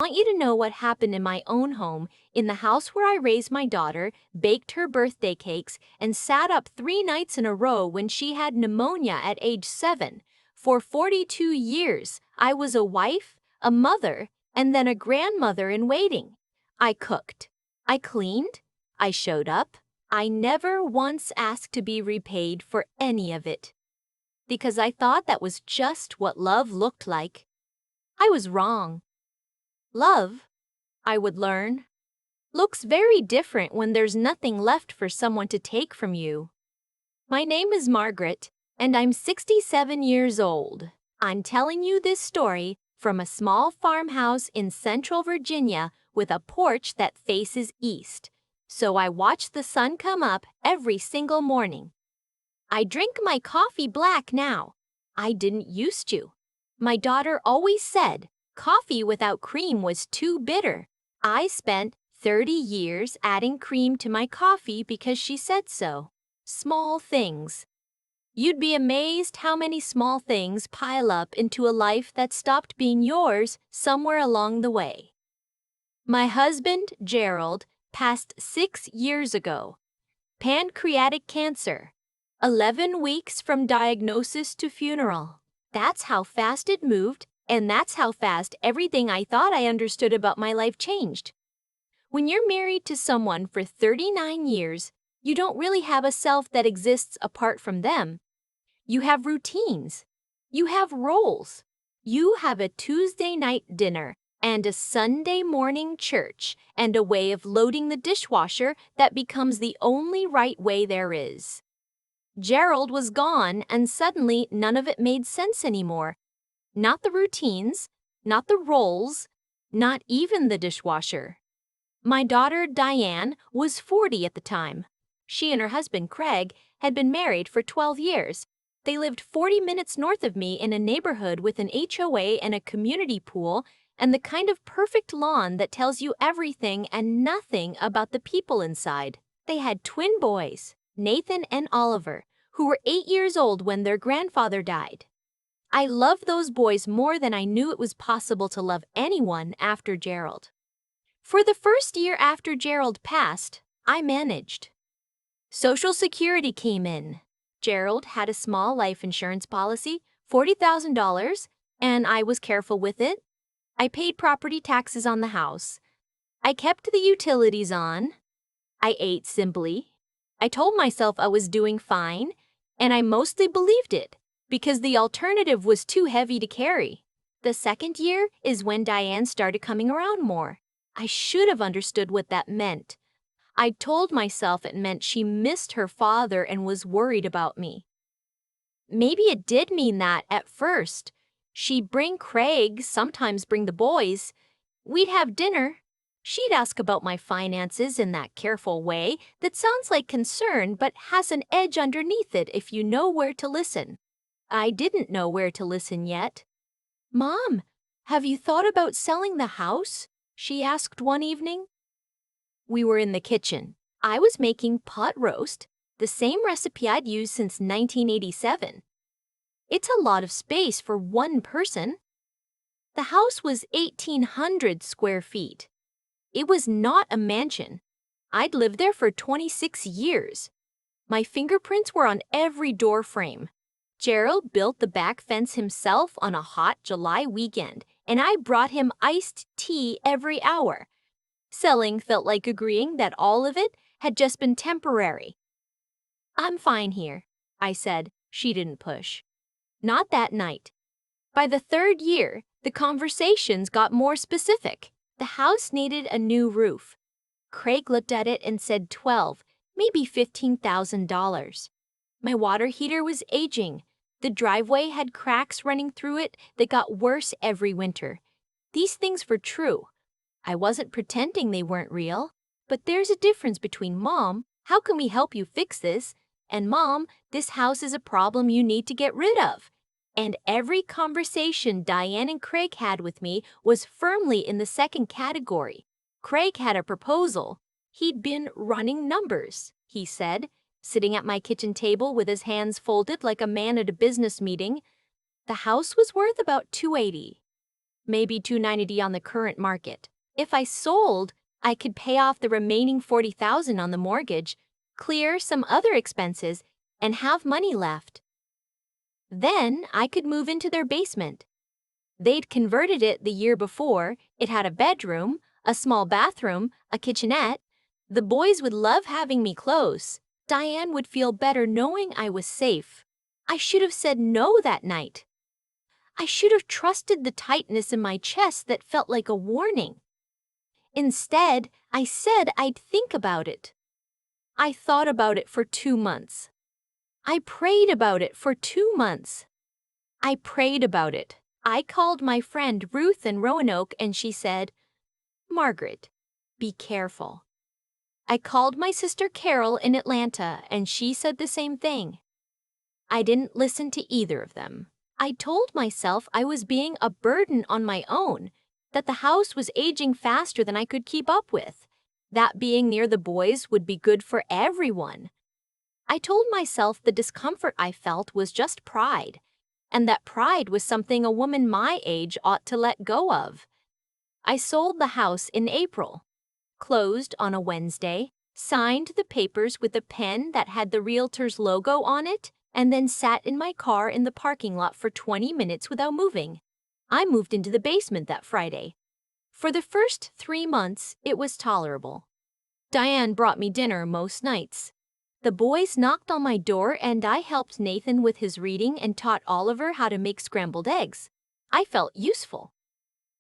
want you to know what happened in my own home, in the house where I raised my daughter, baked her birthday cakes, and sat up 3 nights in a row when she had pneumonia at age 7. For 42 years, I was a wife, a mother, and then a grandmother in waiting. I cooked. I cleaned. I showed up. I never once asked to be repaid for any of it. Because I thought that was just what love looked like. I was wrong. Love, I would learn, looks very different when there's nothing left for someone to take from you. My name is Margaret, and I'm 67 years old. I'm telling you this story from a small farmhouse in Central Virginia with a porch that faces east. So I watch the sun come up every single morning. I drink my coffee black now. I didn't used to. My daughter always said coffee without cream was too bitter. I spent 30 years adding cream to my coffee because she said so. Small things. You'd be amazed how many small things pile up into a life that stopped being yours somewhere along the way. My husband, Gerald, passed 6 years ago. Pancreatic cancer. 11 weeks from diagnosis to funeral. That's how fast it moved, and that's how fast everything I thought I understood about my life changed. When you're married to someone for 39 years, you don't really have a self that exists apart from them. You have routines. You have roles. You have a Tuesday night dinner and a Sunday morning church and a way of loading the dishwasher that becomes the only right way there is. Gerald was gone, and suddenly none of it made sense anymore. Not the routines, not the roles, not even the dishwasher. My daughter, Diane, was 40 at the time. She and her husband, Craig, had been married for 12 years. They lived 40 minutes north of me in a neighborhood with an HOA and a community pool and the kind of perfect lawn that tells you everything and nothing about the people inside. They had twin boys, Nathan and Oliver, who were 8 years old when their grandfather died. I loved those boys more than I knew it was possible to love anyone after Gerald. For the first year after Gerald passed, I managed. Social Security came in. Gerald had a small life insurance policy, $40,000, and I was careful with it. I paid property taxes on the house. I kept the utilities on. I ate simply. I told myself I was doing fine, and I mostly believed it because the alternative was too heavy to carry. The second year is when Diane started coming around more. I should have understood what that meant. I told myself it meant she missed her father and was worried about me. Maybe it did mean that at first. She'd bring Craig, sometimes bring the boys. We'd have dinner. She'd ask about my finances in that careful way that sounds like concern but has an edge underneath it if you know where to listen. I didn't know where to listen yet. "Mom, have you thought about selling the house?" she asked one evening. We were in the kitchen. I was making pot roast, the same recipe I'd used since 1987. It's a lot of space for one person. The house was 1,800 square feet. It was not a mansion. I'd lived there for 26 years. My fingerprints were on every door frame. Gerald built the back fence himself on a hot July weekend, and I brought him iced tea every hour. Selling felt like agreeing that all of it had just been temporary. "I'm fine here," I said. She didn't push. Not that night. By the third year, the conversations got more specific. The house needed a new roof. Craig looked at it and said $12,000, maybe $15,000. My water heater was aging. The driveway had cracks running through it that got worse every winter. These things were true. I wasn't pretending they weren't real. But there's a difference between "Mom, how can we help you fix this?" and "Mom, this house is a problem you need to get rid of." And every conversation Diane and Craig had with me was firmly in the second category. Craig had a proposal. He'd been running numbers, he said, sitting at my kitchen table with his hands folded like a man at a business meeting. The house was worth about $280,000. maybe $290 on the current market. If I sold, I could pay off the remaining $40,000 on the mortgage, clear some other expenses, and have money left. Then I could move into their basement. They'd converted it the year before. It had a bedroom, a small bathroom, a kitchenette. The boys would love having me close. Diane would feel better knowing I was safe. I should have said no that night. I should have trusted the tightness in my chest that felt like a warning. Instead, I said I'd think about it. I thought about it for 2 months. I prayed about it for 2 months. I prayed about it. I called my friend Ruth in Roanoke and she said, "Margaret, be careful." I called my sister Carol in Atlanta and she said the same thing. I didn't listen to either of them. I told myself I was being a burden on my own, that the house was aging faster than I could keep up with, that being near the boys would be good for everyone. I told myself the discomfort I felt was just pride, and that pride was something a woman my age ought to let go of. I sold the house in April, closed on a Wednesday, signed the papers with a pen that had the realtor's logo on it, and then sat in my car in the parking lot for 20 minutes without moving. I moved into the basement that Friday. For the first 3 months, it was tolerable. Diane brought me dinner most nights. The boys knocked on my door and I helped Nathan with his reading and taught Oliver how to make scrambled eggs. I felt useful.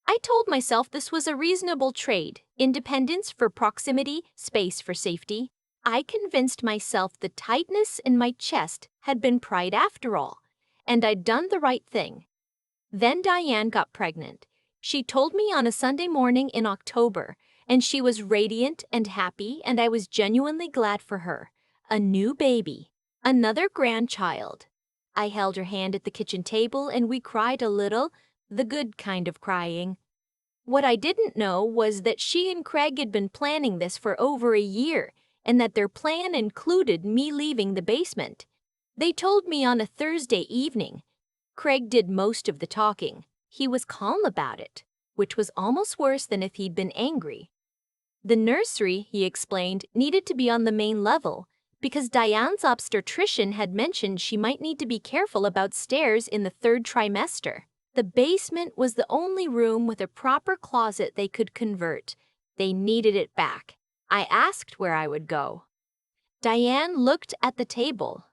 I told myself this was a reasonable trade, independence for proximity, space for safety. I convinced myself the tightness in my chest had been pride after all, and I'd done the right thing. Then Diane got pregnant. She told me on a Sunday morning in October, and she was radiant and happy, and I was genuinely glad for her. A new baby, another grandchild. I held her hand at the kitchen table and we cried a little, the good kind of crying. What I didn't know was that she and Craig had been planning this for over a year, and that their plan included me leaving the basement. They told me on a Thursday evening. Craig did most of the talking. He was calm about it, which was almost worse than if he'd been angry. The nursery, he explained, needed to be on the main level, because Diane's obstetrician had mentioned she might need to be careful about stairs in the 3rd trimester. The basement was the only room with a proper closet they could convert. They needed it back. I asked where I would go. Diane looked at the table.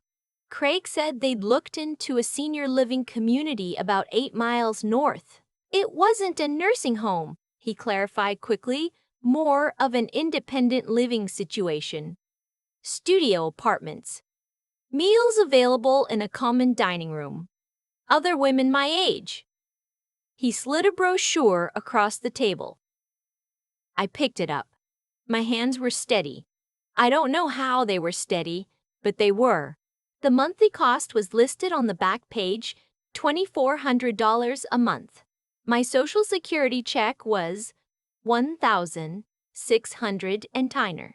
Craig said they'd looked into a senior living community about 8 miles north. It wasn't a nursing home, he clarified quickly, more of an independent living situation. Studio apartments. Meals available in a common dining room. Other women my age. He slid a brochure across the table. I picked it up. My hands were steady. I don't know how they were steady, but they were. The monthly cost was listed on the back page, $2,400 a month. My Social Security check was $1,600 and Tyner.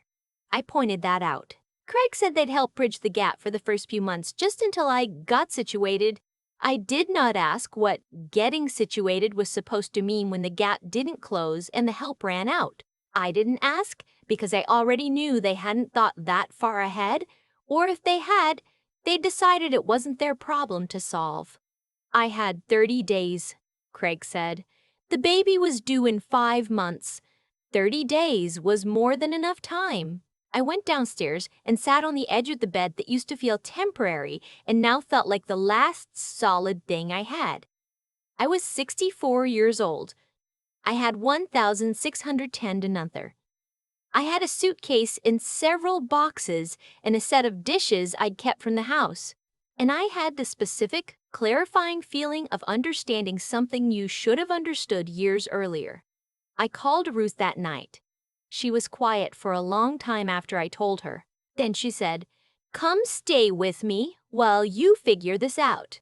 I pointed that out. Craig said they'd help bridge the gap for the first few months just until I got situated. I did not ask what getting situated was supposed to mean when the gap didn't close and the help ran out. I didn't ask because I already knew they hadn't thought that far ahead, or if they had, they decided it wasn't their problem to solve. I had 30 days, Craig said. The baby was due in 5 months. 30 days was more than enough time. I went downstairs and sat on the edge of the bed that used to feel temporary and now felt like the last solid thing I had. I was 64 years old. I had $1,610 another. I had a suitcase and several boxes and a set of dishes I'd kept from the house. And I had the specific, clarifying feeling of understanding something you should have understood years earlier. I called Ruth that night. She was quiet for a long time after I told her. Then she said, "Come stay with me while you figure this out."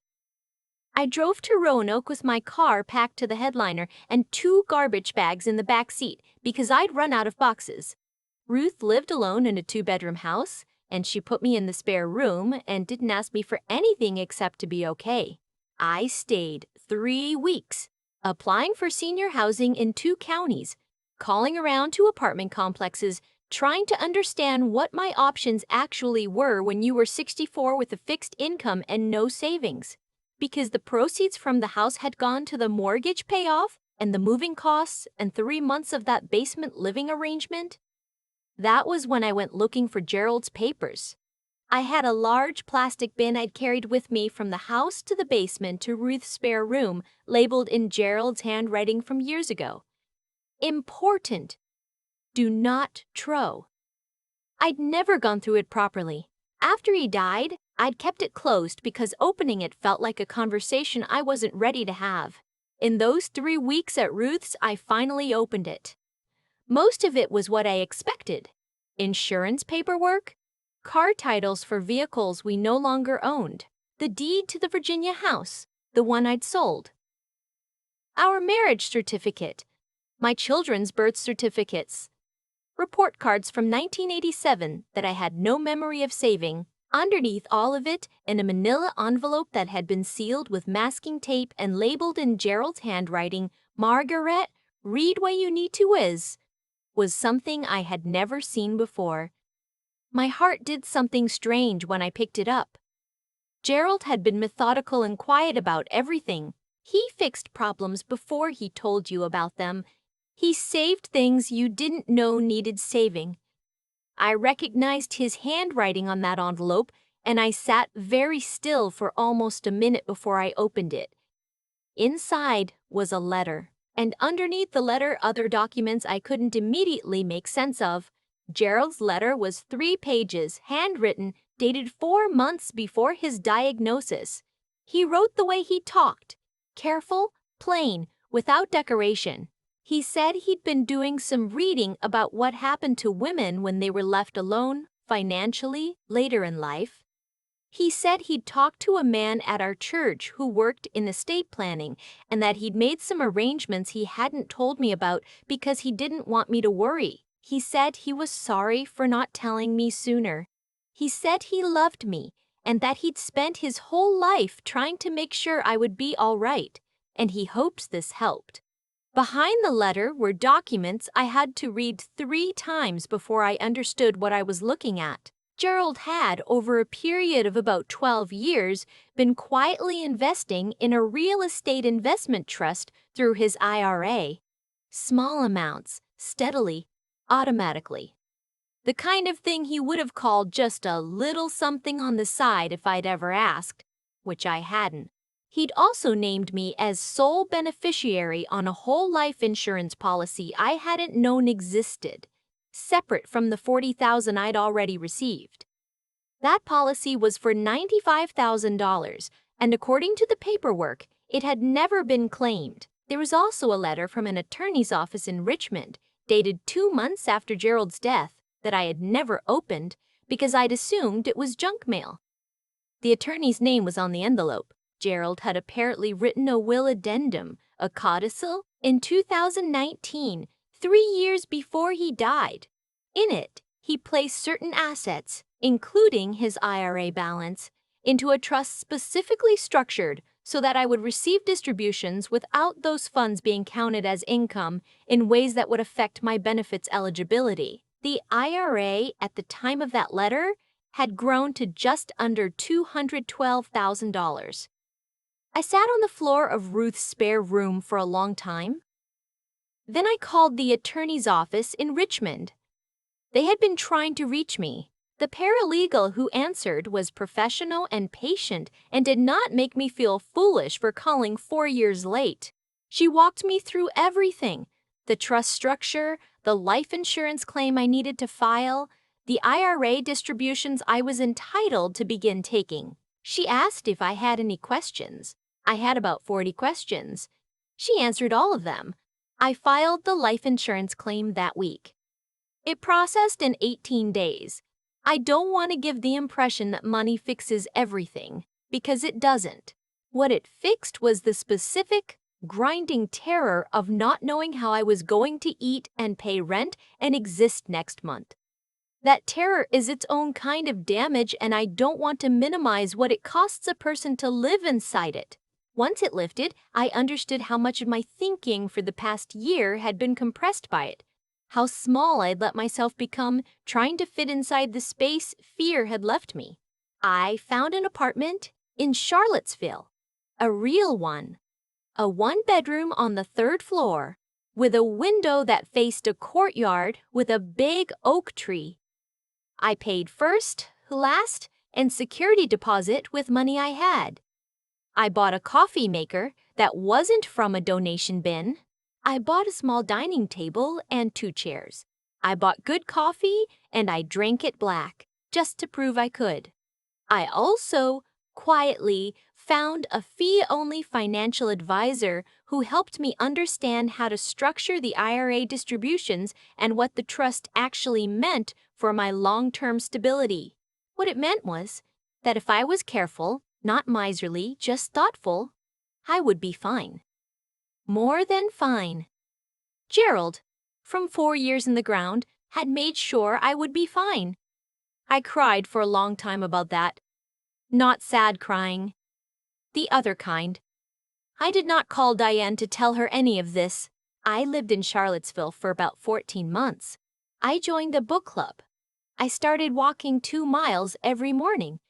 I drove to Roanoke with my car packed to the headliner and 2 garbage bags in the back seat because I'd run out of boxes. Ruth lived alone in a 2-bedroom house, and she put me in the spare room and didn't ask me for anything except to be okay. I stayed 3 weeks. applying for senior housing in 2 counties, calling around to apartment complexes, trying to understand what my options actually were when you were 64 with a fixed income and no savings. Because the proceeds from the house had gone to the mortgage payoff and the moving costs and 3 months of that basement living arrangement. That was when I went looking for Gerald's papers. I had a large plastic bin I'd carried with me from the house to the basement to Ruth's spare room, labeled in Gerald's handwriting from years ago. Important. Do not throw. I'd never gone through it properly. After he died, I'd kept it closed because opening it felt like a conversation I wasn't ready to have. In those 3 weeks at Ruth's, I finally opened it. Most of it was what I expected. Insurance paperwork, car titles for vehicles we no longer owned, the deed to the Virginia house, the one I'd sold, our marriage certificate, my children's birth certificates, report cards from 1987 that I had no memory of saving. Underneath all of it, in a manila envelope that had been sealed with masking tape and labeled in Gerald's handwriting, "Margaret, read what you need to was something I had never seen before. My heart did something strange when I picked it up. Gerald had been methodical and quiet about everything. He fixed problems before he told you about them. He saved things you didn't know needed saving. I recognized his handwriting on that envelope, and I sat very still for almost a minute before I opened it. Inside was a letter, and underneath the letter other documents I couldn't immediately make sense of. Gerald's letter was 3 pages, handwritten, dated 4 months before his diagnosis. He wrote the way he talked, careful, plain, without decoration. He said he'd been doing some reading about what happened to women when they were left alone, financially, later in life. He said he'd talked to a man at our church who worked in estate planning and that he'd made some arrangements he hadn't told me about because he didn't want me to worry. He said he was sorry for not telling me sooner. He said he loved me and that he'd spent his whole life trying to make sure I would be all right, and he hopes this helped. Behind the letter were documents I had to read 3 times before I understood what I was looking at. Gerald had, over a period of about 12 years, been quietly investing in a real estate investment trust through his IRA. Small amounts, steadily, automatically. The kind of thing he would have called just a little something on the side if I'd ever asked, which I hadn't. He'd also named me as sole beneficiary on a whole life insurance policy I hadn't known existed, separate from the $40,000 I'd already received. That policy was for $95,000, and according to the paperwork, it had never been claimed. There was also a letter from an attorney's office in Richmond, dated 2 months after Gerald's death, that I had never opened because I'd assumed it was junk mail. The attorney's name was on the envelope. Gerald had apparently written a will addendum, a codicil, in 2019, 3 years before he died. In it, he placed certain assets, including his IRA balance, into a trust specifically structured so that I would receive distributions without those funds being counted as income in ways that would affect my benefits eligibility. The IRA, at the time of that letter, had grown to just under $212,000. I sat on the floor of Ruth's spare room for a long time. Then I called the attorney's office in Richmond. They had been trying to reach me. The paralegal who answered was professional and patient and did not make me feel foolish for calling 4 years late. She walked me through everything: the trust structure, the life insurance claim I needed to file, the IRA distributions I was entitled to begin taking. She asked if I had any questions. I had about 40 questions. She answered all of them. I filed the life insurance claim that week. It processed in 18 days. I don't want to give the impression that money fixes everything, because it doesn't. What it fixed was the specific, grinding terror of not knowing how I was going to eat and pay rent and exist next month. That terror is its own kind of damage, and I don't want to minimize what it costs a person to live inside it. Once it lifted, I understood how much of my thinking for the past year had been compressed by it. How small I'd let myself become, trying to fit inside the space fear had left me. I found an apartment in Charlottesville, a real one. A one-bedroom on the 3rd floor, with a window that faced a courtyard with a big oak tree. I paid first, last, and security deposit with money I had. I bought a coffee maker that wasn't from a donation bin. I bought a small dining table and 2 chairs. I bought good coffee and I drank it black, just to prove I could. I also, quietly, found a fee-only financial advisor who helped me understand how to structure the IRA distributions and what the trust actually meant for my long-term stability. What it meant was that if I was careful, not miserly, just thoughtful, I would be fine. More than fine. Gerald, from 4 years in the ground, had made sure I would be fine. I cried for a long time about that. Not sad crying. The other kind. I did not call Diane to tell her any of this. I lived in Charlottesville for about 14 months. I joined a book club. I started walking 2 miles every morning,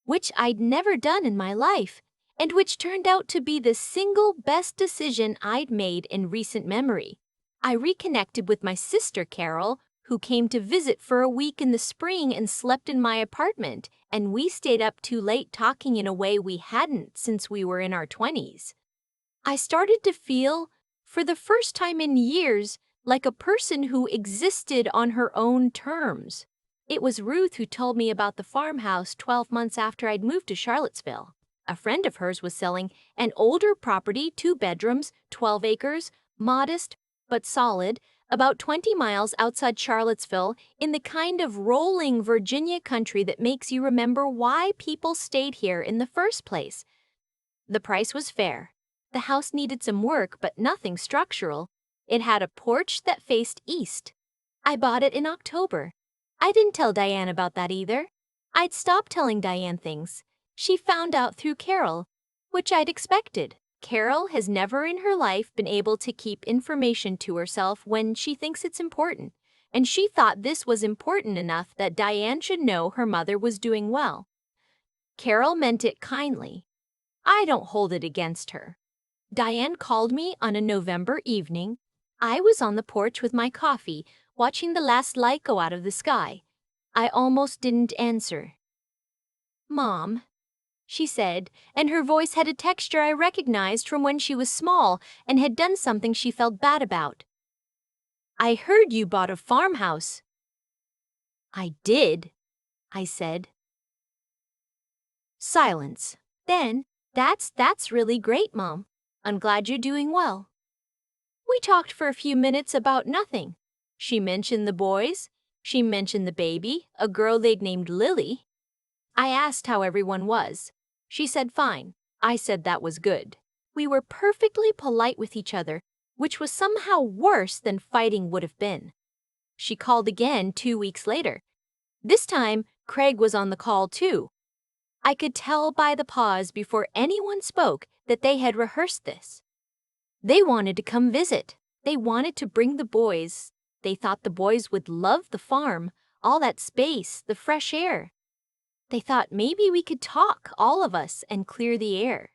which I'd never done in my life, and which turned out to be the single best decision I'd made in recent memory. I reconnected with my sister Carol, who came to visit for a week in the spring and slept in my apartment, and we stayed up too late talking in a way we hadn't since we were in our 20s. I started to feel, for the first time in years, like a person who existed on her own terms. It was Ruth who told me about the farmhouse 12 months after I'd moved to Charlottesville. A friend of hers was selling an older property, 2 bedrooms, 12 acres, modest but solid, about 20 miles outside Charlottesville, in the kind of rolling Virginia country that makes you remember why people stayed here in the first place. The price was fair. The house needed some work, but nothing structural. It had a porch that faced east. I bought it in October. I didn't tell Diane about that either. I'd stopped telling Diane things. She found out through Carol, which I'd expected. Carol has never in her life been able to keep information to herself when she thinks it's important, and she thought this was important enough that Diane should know her mother was doing well. Carol meant it kindly. I don't hold it against her. Diane called me on a November evening. I was on the porch with my coffee, watching the last light go out of the sky. I almost didn't answer. "Mom," she said, and her voice had a texture I recognized from when she was small and had done something she felt bad about. "I heard you bought a farmhouse." "I did," I said. Silence. Then, that's really great, Mom. I'm glad you're doing well." We talked for a few minutes about nothing. She mentioned the boys. She mentioned the baby, a girl they'd named Lily. I asked how everyone was. She said fine. I said that was good. We were perfectly polite with each other, which was somehow worse than fighting would have been. She called again 2 weeks later. This time, Craig was on the call too. I could tell by the pause before anyone spoke that they had rehearsed this. They wanted to come visit. They wanted to bring the boys. They thought the boys would love the farm, all that space, the fresh air. They thought maybe we could talk, all of us, and clear the air.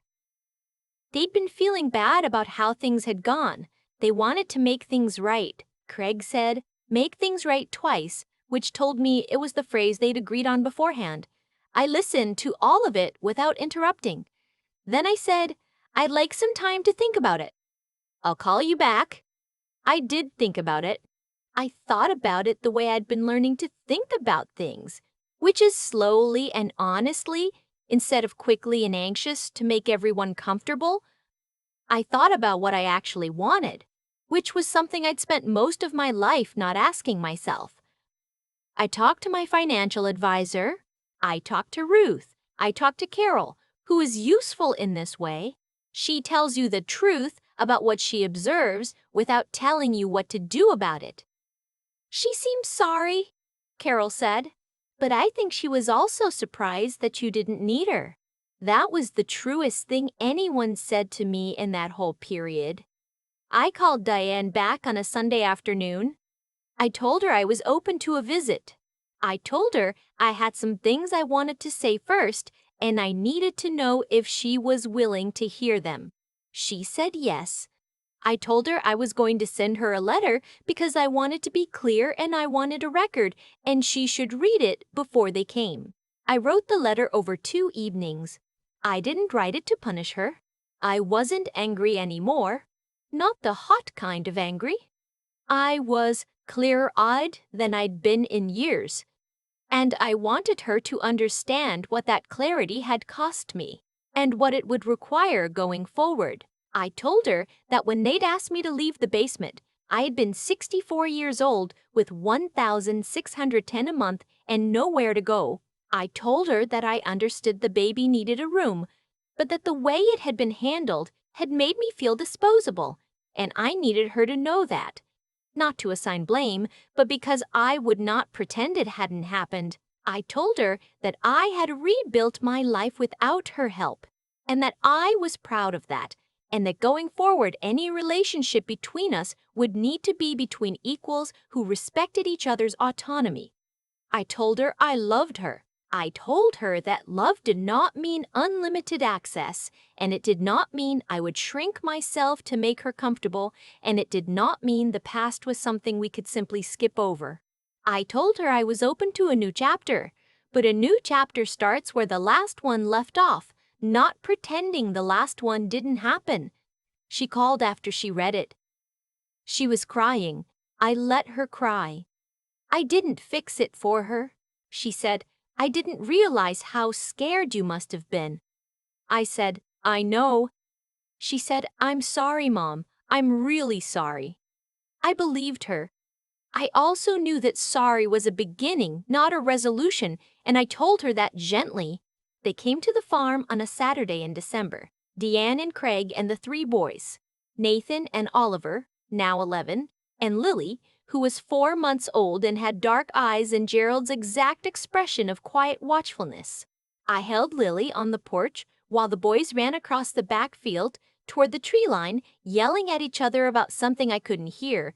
They'd been feeling bad about how things had gone. They wanted to make things right. Craig said, "Make things right twice," which told me it was the phrase they'd agreed on beforehand. I listened to all of it without interrupting. Then I said, "I'd like some time to think about it. I'll call you back." I did think about it. I thought about it the way I'd been learning to think about things, which is slowly and honestly, instead of quickly and anxious to make everyone comfortable. I thought about what I actually wanted, which was something I'd spent most of my life not asking myself. I talked to my financial advisor. I talked to Ruth. I talked to Carol, who is useful in this way. She tells you the truth about what she observes without telling you what to do about it. "She seems sorry," Carol said, "but I think she was also surprised that you didn't need her." That was the truest thing anyone said to me in that whole period. I called Diane back on a Sunday afternoon. I told her I was open to a visit. I told her I had some things I wanted to say first, and I needed to know if she was willing to hear them. She said yes. I told her I was going to send her a letter because I wanted to be clear and I wanted a record, and she should read it before they came. I wrote the letter over 2 evenings. I didn't write it to punish her. I wasn't angry anymore. Not the hot kind of angry. I was clearer-eyed than I'd been in years. And I wanted her to understand what that clarity had cost me and what it would require going forward. I told her that when they'd asked me to leave the basement, I had been 64 years old with $1,610 a month and nowhere to go. I told her that I understood the baby needed a room, but that the way it had been handled had made me feel disposable, and I needed her to know that. Not to assign blame, but because I would not pretend it hadn't happened. I told her that I had rebuilt my life without her help, and that I was proud of that, and that going forward any relationship between us would need to be between equals who respected each other's autonomy. I told her I loved her. I told her that love did not mean unlimited access, and it did not mean I would shrink myself to make her comfortable, and it did not mean the past was something we could simply skip over. I told her I was open to a new chapter, but a new chapter starts where the last one left off, not pretending the last one didn't happen. She called after she read it. She was crying. I let her cry. I didn't fix it for her. She said, I didn't realize how scared you must have been. I said, I know. She said, I'm sorry, Mom. I'm really sorry. I believed her. I also knew that sorry was a beginning, not a resolution, and I told her that gently. They came to the farm on a Saturday in December. Deanne and Craig and the 3 boys. Nathan and Oliver, now 11, and Lily, who was 4 months old and had dark eyes and Gerald's exact expression of quiet watchfulness. I held Lily on the porch while the boys ran across the back field toward the tree line, yelling at each other about something I couldn't hear.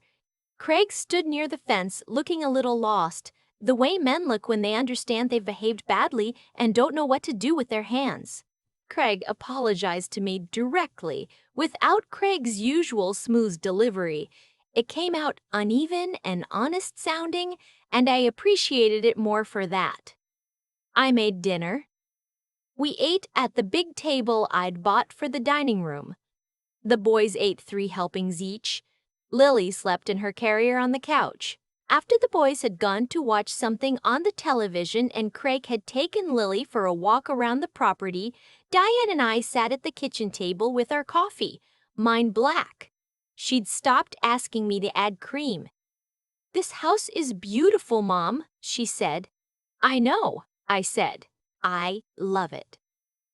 Craig stood near the fence, looking a little lost, the way men look when they understand they've behaved badly and don't know what to do with their hands. Craig apologized to me directly, without Craig's usual smooth delivery. It came out uneven and honest sounding, and I appreciated it more for that. I made dinner. We ate at the big table I'd bought for the dining room. The boys ate 3 helpings each. Lily slept in her carrier on the couch. After the boys had gone to watch something on the television and Craig had taken Lily for a walk around the property, Diane and I sat at the kitchen table with our coffee, mine black. She'd stopped asking me to add cream. This house is beautiful, Mom, she said. I know, I said. I love it.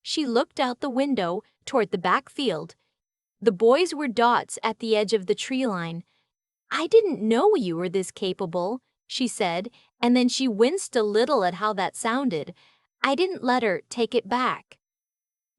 She looked out the window toward the back field. The boys were dots at the edge of the tree line. I didn't know you were this capable, she said, and then she winced a little at how that sounded. I didn't let her take it back.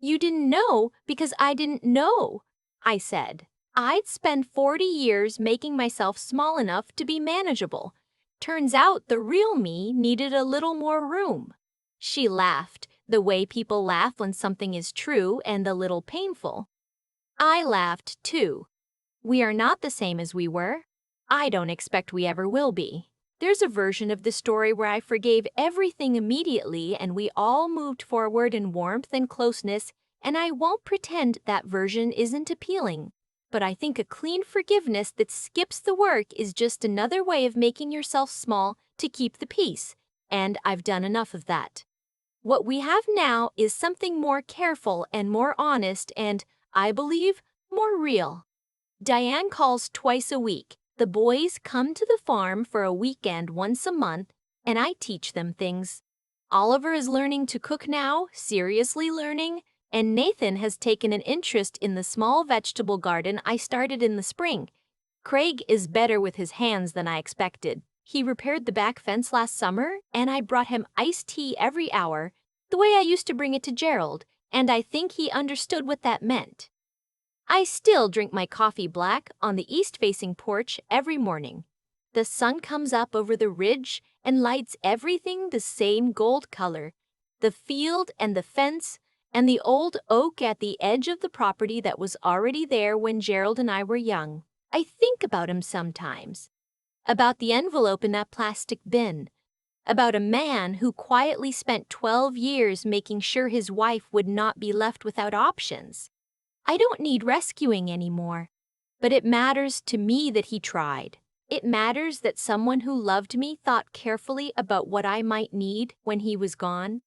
You didn't know because I didn't know, I said. I'd spent 40 years making myself small enough to be manageable. Turns out the real me needed a little more room. She laughed, the way people laugh when something is true and a little painful. I laughed, too. We are not the same as we were. I don't expect we ever will be. There's a version of the story where I forgave everything immediately and we all moved forward in warmth and closeness, and I won't pretend that version isn't appealing. But I think a clean forgiveness that skips the work is just another way of making yourself small to keep the peace, and I've done enough of that. What we have now is something more careful and more honest and, I believe, more real. Diane calls twice a week. The boys come to the farm for a weekend once a month, and I teach them things. Oliver is learning to cook now, seriously learning, and Nathan has taken an interest in the small vegetable garden I started in the spring. Craig is better with his hands than I expected. He repaired the back fence last summer, and I brought him iced tea every hour, the way I used to bring it to Gerald, and I think he understood what that meant. I still drink my coffee black on the east-facing porch every morning. The sun comes up over the ridge and lights everything the same gold color. The field and the fence and the old oak at the edge of the property that was already there when Gerald and I were young. I think about him sometimes. About the envelope in that plastic bin. About a man who quietly spent 12 years making sure his wife would not be left without options. I don't need rescuing anymore, but it matters to me that he tried. It matters that someone who loved me thought carefully about what I might need when he was gone.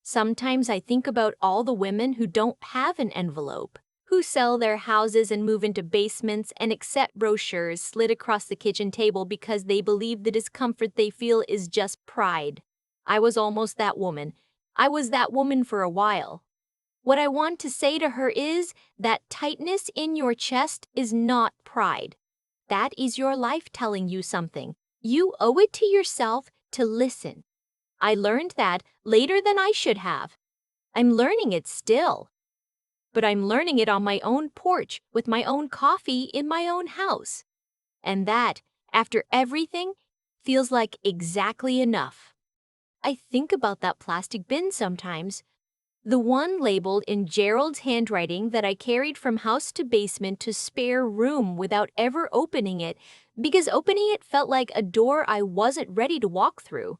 Sometimes I think about all the women who don't have an envelope, who sell their houses and move into basements and accept brochures slid across the kitchen table because they believe the discomfort they feel is just pride. I was almost that woman. I was that woman for a while. What I want to say to her is that tightness in your chest is not pride. That is your life telling you something. You owe it to yourself to listen. I learned that later than I should have. I'm learning it still. But I'm learning it on my own porch with my own coffee in my own house. And that, after everything, feels like exactly enough. I think about that plastic bin sometimes. The one labeled in Gerald's handwriting that I carried from house to basement to spare room without ever opening it, because opening it felt like a door I wasn't ready to walk through.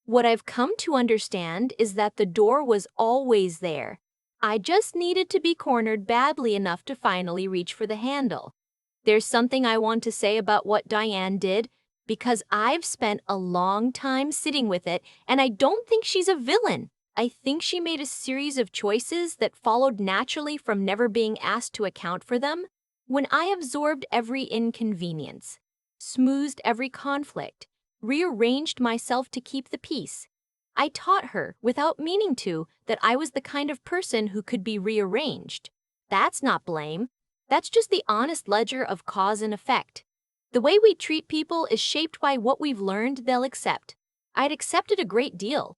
What I've come to understand is that the door was always there. I just needed to be cornered badly enough to finally reach for the handle. There's something I want to say about what Diane did, because I've spent a long time sitting with it, and I don't think she's a villain. I think she made a series of choices that followed naturally from never being asked to account for them. When I absorbed every inconvenience, smoothed every conflict, rearranged myself to keep the peace, I taught her, without meaning to, that I was the kind of person who could be rearranged. That's not blame. That's just the honest ledger of cause and effect. The way we treat people is shaped by what we've learned they'll accept. I'd accepted a great deal.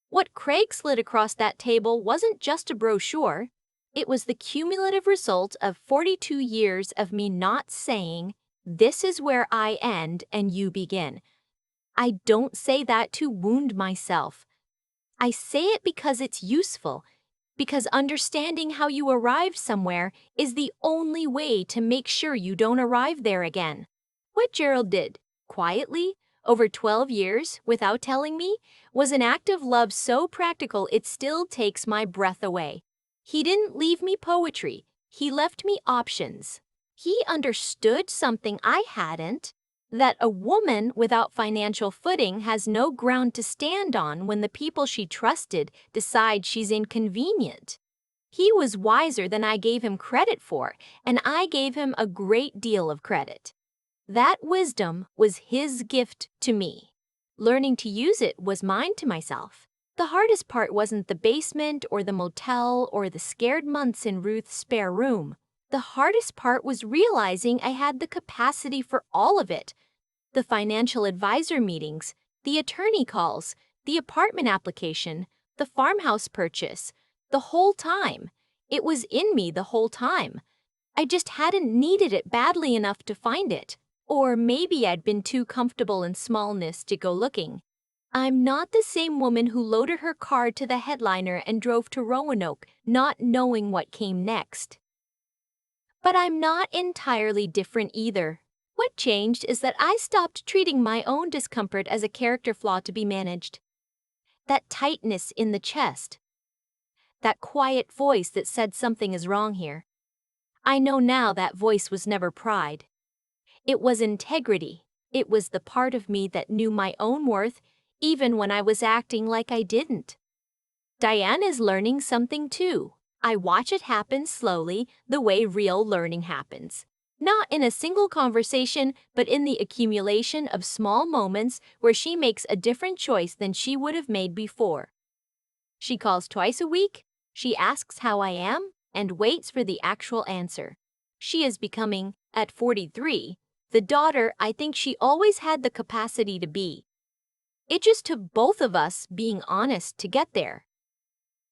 What Craig slid across that table wasn't just a brochure. It was the cumulative result of 42 years of me not saying, "This is where I end and you begin." I don't say that to wound myself. I say it because it's useful, because understanding how you arrived somewhere is the only way to make sure you don't arrive there again. What Gerald did, quietly, over 12 years, without telling me, was an act of love so practical it still takes my breath away. He didn't leave me poetry. He left me options. He understood something I hadn't, that a woman without financial footing has no ground to stand on when the people she trusted decide she's inconvenient. He was wiser than I gave him credit for, and I gave him a great deal of credit. That wisdom was his gift to me. Learning to use it was mine to myself. The hardest part wasn't the basement or the motel or the scared months in Ruth's spare room. The hardest part was realizing I had the capacity for all of it. The financial advisor meetings, the attorney calls, the apartment application, the farmhouse purchase, the whole time. It was in me the whole time. I just hadn't needed it badly enough to find it. Or maybe I'd been too comfortable in smallness to go looking. I'm not the same woman who loaded her car to the headliner and drove to Roanoke, not knowing what came next. But I'm not entirely different either. What changed is that I stopped treating my own discomfort as a character flaw to be managed. That tightness in the chest. That quiet voice that said something is wrong here. I know now that voice was never pride. It was integrity. It was the part of me that knew my own worth even when I was acting like I didn't. Diane is learning something too. I watch it happen slowly, the way real learning happens. Not in a single conversation, but in the accumulation of small moments where she makes a different choice than she would have made before. She calls twice a week, she asks how I am, and waits for the actual answer. She is becoming, at 43, the daughter I think she always had the capacity to be. It just took both of us being honest to get there.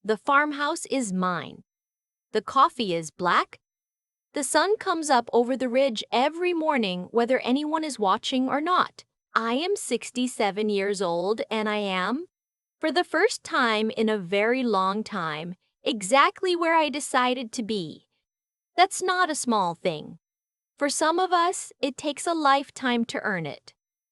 The farmhouse is mine. The coffee is black. The sun comes up over the ridge every morning, whether anyone is watching or not. I am 67 years old, and I am, for the first time in a very long time, exactly where I decided to be. That's not a small thing. For some of us, it takes a lifetime to earn it.